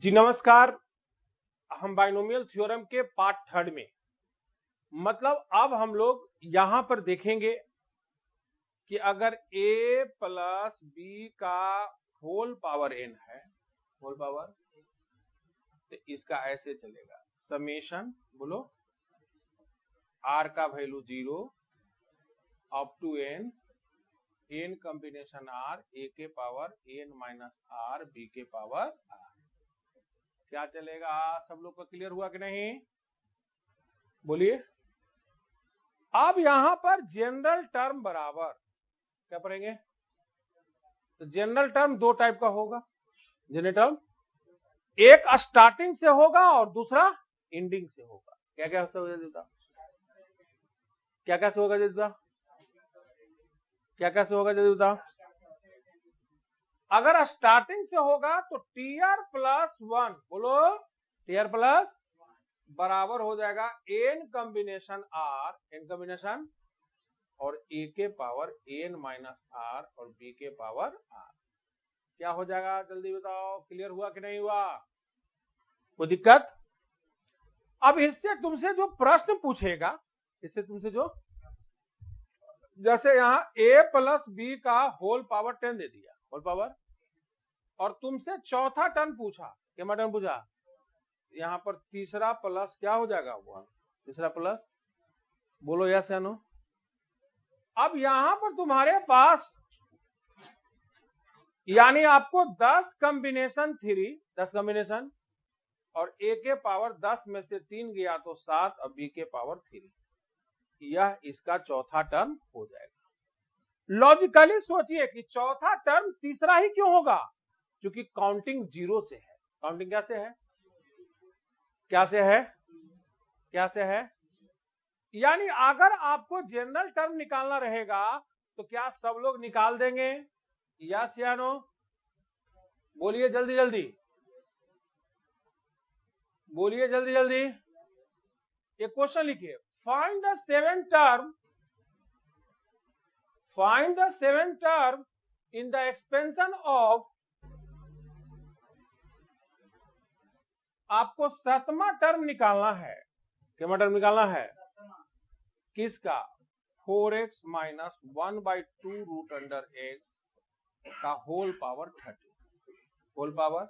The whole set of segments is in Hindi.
जी नमस्कार। हम बाइनोमियल थ्योरम के पार्ट थर्ड में मतलब अब हम लोग यहां पर देखेंगे कि अगर a प्लस बी का होल पावर n है, होल पावर, तो इसका ऐसे चलेगा समेशन, बोलो r का value 0 up to n combination r a के power n minus r b के पावर r। क्या चलेगा? सब लोग को क्लियर हुआ कि नहीं? बोलिए। अब यहां पर जनरल टर्म बराबर क्या पढ़ेंगे? तो जनरल टर्म दो टाइप का होगा। जनरल टर्म एक स्टार्टिंग से होगा और दूसरा एंडिंग से होगा। क्या क्या होगा देता? क्या क्या से होगा देता? क्या क्या से होगा देता? अगर स्टार्टिंग से होगा तो टीआर प्लस वन, बोलो टीआर प्लस बराबर हो जाएगा n combination r, n combination और ए के पावर एन माइनस आर और बी के पावर आर। क्या हो जाएगा जल्दी बताओ? क्लियर हुआ कि नहीं हुआ? कोई दिक्कत? अब इससे तुमसे जो प्रश्न पूछेगा, इससे तुमसे जो जैसे यहाँ a प्लस बी का होल पावर 10 दे दिया, होल पावर, और तुमसे चौथा टर्म पूछा, क्या टर्म पूछा? यहाँ पर तीसरा प्लस क्या हो जाएगा? वन, तीसरा प्लस, बोलो यस या नो। अब यहां पर तुम्हारे पास यानी आपको 10 कॉम्बिनेशन 10 कॉम्बिनेशन और a के पावर 10 में से 3 गया तो 7 और b के पावर 3, यह इसका चौथा टर्म हो जाएगा। लॉजिकली सोचिए कि चौथा टर्म तीसरा ही क्यों होगा? क्योंकि काउंटिंग 0 से है। काउंटिंग क्या से है? क्या से है? क्या से है? यानी अगर आपको जनरल टर्म निकालना रहेगा तो क्या सब लोग निकाल देंगे? यस या नो? बोलिए जल्दी जल्दी, बोलिए जल्दी जल्दी। एक क्वेश्चन लिखिए, find the seven term in the expansion of. आपको सातवां टर्म निकालना है। क्या टर्म निकालना है? किसका? 4x माइनस 1/2 रूट अंडर x का होल पावर 30, होल पावर।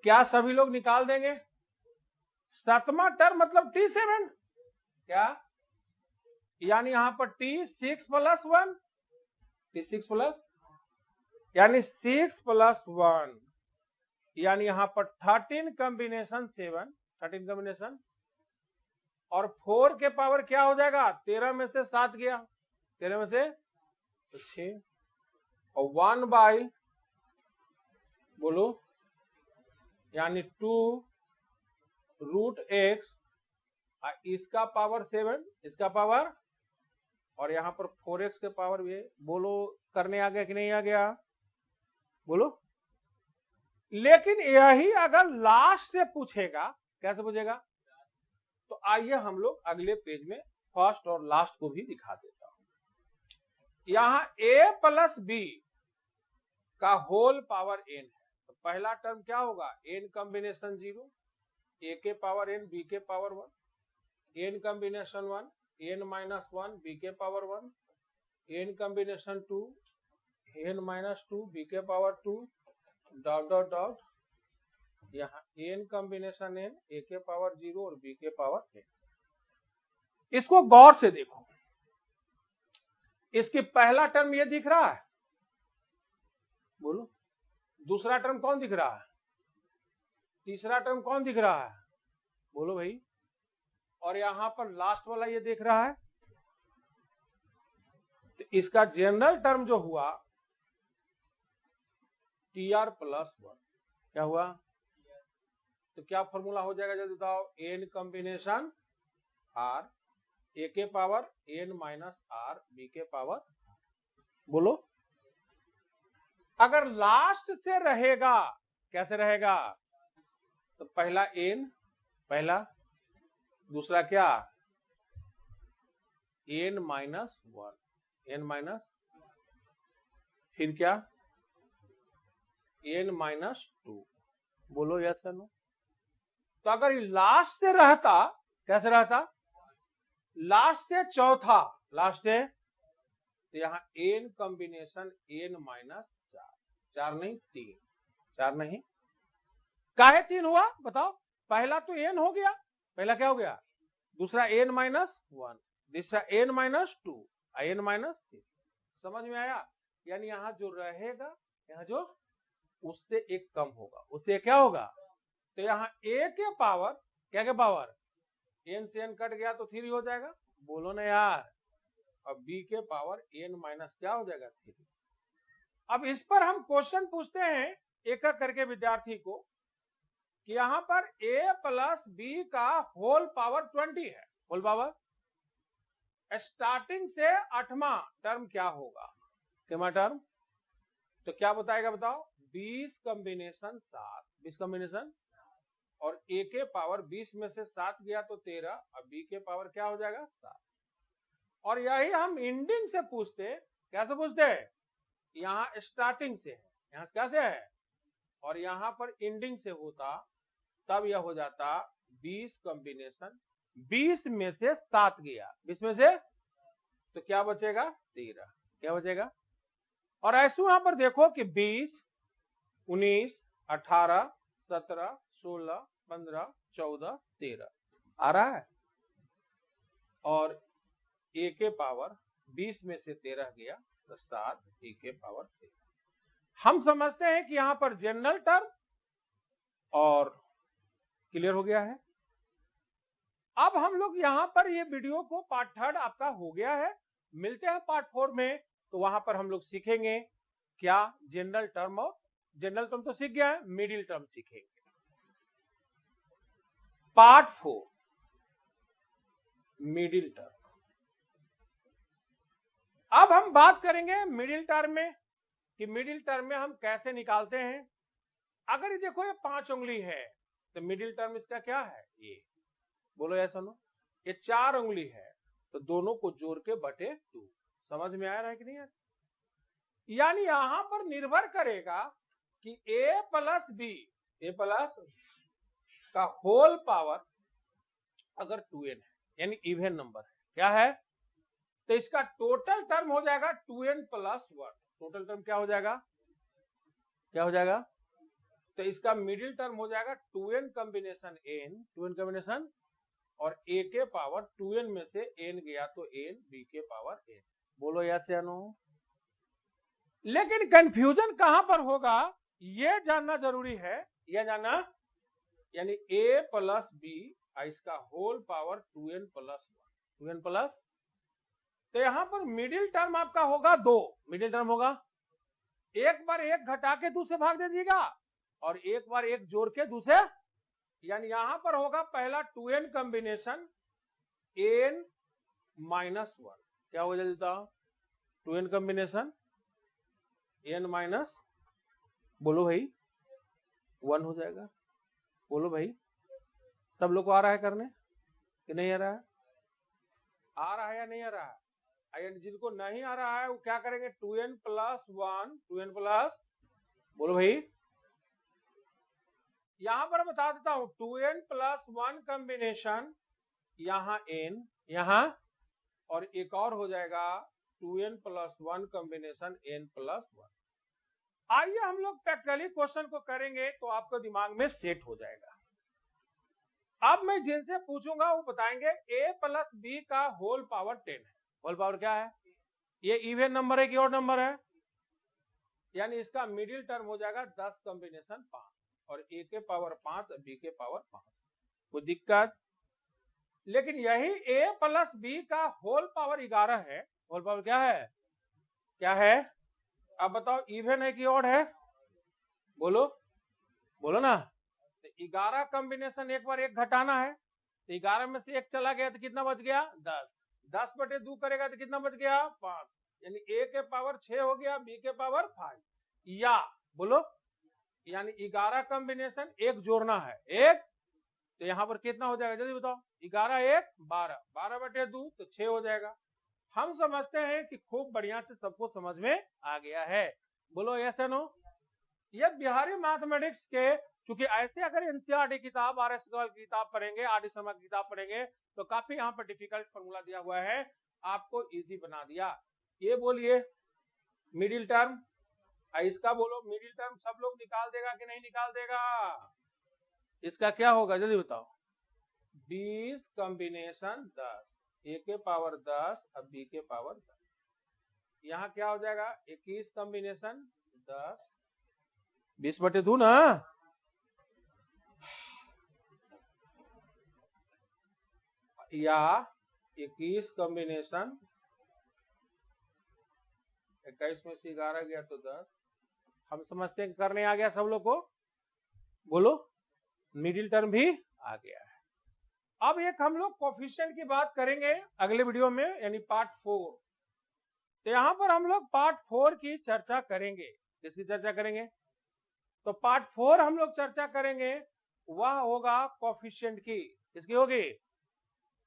क्या सभी लोग निकाल देंगे? सातवां टर्म मतलब t7, क्या यानी यहां पर t6 प्लस 1, t6 प्लस यानी 6 प्लस 1 यानी यहां पर 13 कॉम्बिनेशन 7, 13 कॉम्बिनेशन और 4 के पावर क्या हो जाएगा? 13 में से 7 गया, 13 में से 6 और 1 बाई, बोलो यानी 2 रूट एक्स, इसका पावर 7, इसका पावर, और यहां पर 4x के पावर भी। बोलो करने आ गया कि नहीं आ गया? बोलो। लेकिन यही अगर लास्ट से पूछेगा, कैसे पूछेगा? तो आइए हम लोग अगले पेज में फर्स्ट और लास्ट को भी दिखा देता हूं। यहां a प्लस बी का होल पावर n है, तो पहला टर्म क्या होगा? n कॉम्बिनेशन 0, a के पावर n, b के power 1, n combination 1, n minus 1, b के power 1, n combination 2, n minus 2, b के पावर 2, डॉट डॉट डॉट, यहाँ n कॉम्बिनेशन n, a के पावर 0 और b के पावर n। इसको गौर से देखो, इसकी पहला टर्म ये दिख रहा है, बोलो। दूसरा टर्म कौन दिख रहा है? तीसरा टर्म कौन दिख रहा है? बोलो भाई। और यहां पर लास्ट वाला ये देख रहा है, तो इसका जनरल टर्म जो हुआ टीआर प्लस 1, क्या हुआ? तो क्या फॉर्मूला हो जाएगा जल्दी बताओ? n कॉम्बिनेशन r, a के power n minus r, b के पावर, बोलो। अगर लास्ट से रहेगा, कैसे रहेगा? तो पहला n, पहला, दूसरा क्या? n माइनस 1, n माइनस, फिर क्या? n माइनस 2, बोलो यस या नो। तो अगर ये लास्ट से रहता, कैसे रहता, लास्ट से चौथा, लास्ट से, तो यहाँ एन कॉम्बिनेशन एन माइनस 4, 4 नहीं 3, 4 नहीं, काहे 3 हुआ बताओ, पहला तो एन हो गया, पहला क्या हो गया, दूसरा एन माइनस 1, तीसरा एन माइनस 2, एन माइनस 3। समझ में आया? यानी यहाँ जो रहेगा, यहाँ जो उससे एक कम होगा, उससे क्या होगा, तो यहाँ ए के पावर, क्या के पावर, एन से एन कट गया तो 3 हो जाएगा, बोलो ना यार, और बी के पावर एन माइनस क्या हो जाएगा 3। अब इस पर हम क्वेश्चन पूछते हैं एक एक करके विद्यार्थी को कि यहां पर a प्लस बी का होल पावर 20 है, होल पावर, स्टार्टिंग से 8वां टर्म क्या होगा, कितना टर्म, तो क्या बताएगा बताओ, 20 कॉम्बिनेशन 7, 20 कॉम्बिनेशन, और a के पावर 20 में से 7 गया तो 13, अब b के पावर क्या हो जाएगा 7। और यही हम एंडिंग से पूछते, कैसे पूछते हैं, यहाँ स्टार्टिंग से है, यहाँ क्या से है, और यहाँ पर एंडिंग से होता, तब यह हो जाता 20 कॉम्बिनेशन, 20 में से 7 गया, 20 में से, तो क्या बचेगा 13, क्या बचेगा। और ऐसे यहां पर देखो कि 20, 19, 18, 17, 16, 15, 14, 13 आ रहा है, और a के पावर 20 में से 13 गया तो 7, a के पावर 13। हम समझते हैं कि यहां पर जनरल टर्म और क्लियर हो गया है। अब हम लोग यहां पर ये वीडियो को पार्ट 3 आपका हो गया है, मिलते हैं पार्ट 4 में, तो वहां पर हम लोग सीखेंगे क्या, जनरल टर्म, और जनरल टर्म तो सीख गया है, मिडिल टर्म सीखेंगे। Part 4 middle term. अब हम बात करेंगे मिडिल टर्म में कि मिडिल टर्म में हम कैसे निकालते हैं। अगर ये देखो ये 5 उंगली है तो मिडिल टर्म इसका क्या है, ये बोलो ऐसा नो, ये 4 उंगली है तो दोनों को जोड़ के बटे 2। समझ में आ रहा है कि नहीं है? यानी यहां पर निर्भर करेगा कि a plus b, a plus का होल पावर अगर 2n है, यानी इवन नंबर है, क्या है, तो इसका टोटल टर्म हो जाएगा 2n प्लस 1। टोटल टर्म क्या हो जाएगा, क्या हो जाएगा, तो इसका मिडिल टर्म हो जाएगा 2n combination n, 2n combination, और a के पावर 2n में से n गया तो n, b के पावर n। बोलो यस या नो। लेकिन कंफ्यूजन कहां पर होगा ये जानना जरूरी है, यह जानना, यानी a प्लस बी इसका whole power 2n plus 1, 2n plus, तो यहां पर मिडिल टर्म आपका होगा 2, मिडिल टर्म होगा, एक बार एक घटा के दूसरे भाग दे दीजिएगा और एक बार एक जोड़ के दूसरे, यानी यहां पर होगा पहला 2n कॉम्बिनेशन n माइनस 1, क्या हो जाता, 2n कॉम्बिनेशन n माइनस, बोलो भाई 1 हो जाएगा। बोलो भाई सब लोग को आ रहा है करने कि नहीं आ रहा है, आ रहा है या नहीं आ रहा है, जिनको नहीं आ रहा है वो क्या करेंगे, 2n प्लस 1, 2n प्लस, बोलो भाई, यहां पर बता देता हूं 2n प्लस 1 कॉम्बिनेशन, यहां n, यहां, और एक और हो जाएगा 2n plus 1 combination n plus 1। आइए हम लोग प्रैक्टिकली क्वेश्चन को करेंगे तो आपको दिमाग में सेट हो जाएगा। अब मैं जिनसे पूछूंगा वो बताएंगे a प्लस बी का होल पावर 10 है, होल पावर क्या है, ये इवन नंबर है कि ऑड नंबर है, यानी इसका मिडिल टर्म हो जाएगा 10 कॉम्बिनेशन 5, और a के पावर 5, b के पावर 5, कोई दिक्कत। लेकिन यही a प्लस बी का होल पावर 11 है, होल पावर क्या है, क्या है, अब बताओ इवन है कि ऑड है, बोलो, बोलो ना, तो 11 कॉम्बिनेशन एक बार एक घटाना है, तो 11 में से एक चला गया तो कितना बच गया 10, 10 बटे 2 करेगा तो कितना बच गया 5, यानी a के पावर 6 हो गया, b के पावर 5, या बोलो, यानी 11 कॉम्बिनेशन एक जोड़ना है, एक, तो यहां पर कितना हो जाएगा जल्दी बताओ, 11 1 12, 12 बटे 2 तो 6 हो जाएगा। हम समझते हैं कि खूब बढ़िया से सबको समझ में आ गया है, बोलो यस या नो। ये बिहारी मैथमेटिक्स के, क्योंकि ऐसे अगर एनसीईआरटी किताब, आर एस अग्रवाल की किताब पढ़ेंगे, आर डी शर्मा की किताब पढ़ेंगे तो काफी यहाँ पर डिफिकल्ट फॉर्मूला दिया हुआ है, आपको इजी बना दिया। ये बोलिए मिडिल टर्म, इसका बोलो मिडिल टर्म, सब लोग निकाल देगा कि नहीं निकाल देगा? इसका क्या होगा जल्दी बताओ? 20 कॉम्बिनेशन 10, ए के पावर 10 अब बी के पावर 10, यहाँ क्या हो जाएगा? 21 कॉम्बिनेशन 10, 20/2 ना, या 21 कॉम्बिनेशन 21 में से 11 गया तो 10। हम समझते हैं करने आ गया सब लोग को, बोलो मिडिल टर्म भी आ गया है। अब एक हम लोग कोफिशिएंट की बात करेंगे अगले वीडियो में, यानी पार्ट 4। तो यहां पर हम लोग पार्ट 4 की चर्चा करेंगे। किसकी चर्चा करेंगे? तो पार्ट 4 हम लोग चर्चा करेंगे, वह होगा कोफिशिएंट की। किसकी होगी?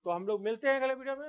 तो हम लोग मिलते हैं अगले वीडियो में।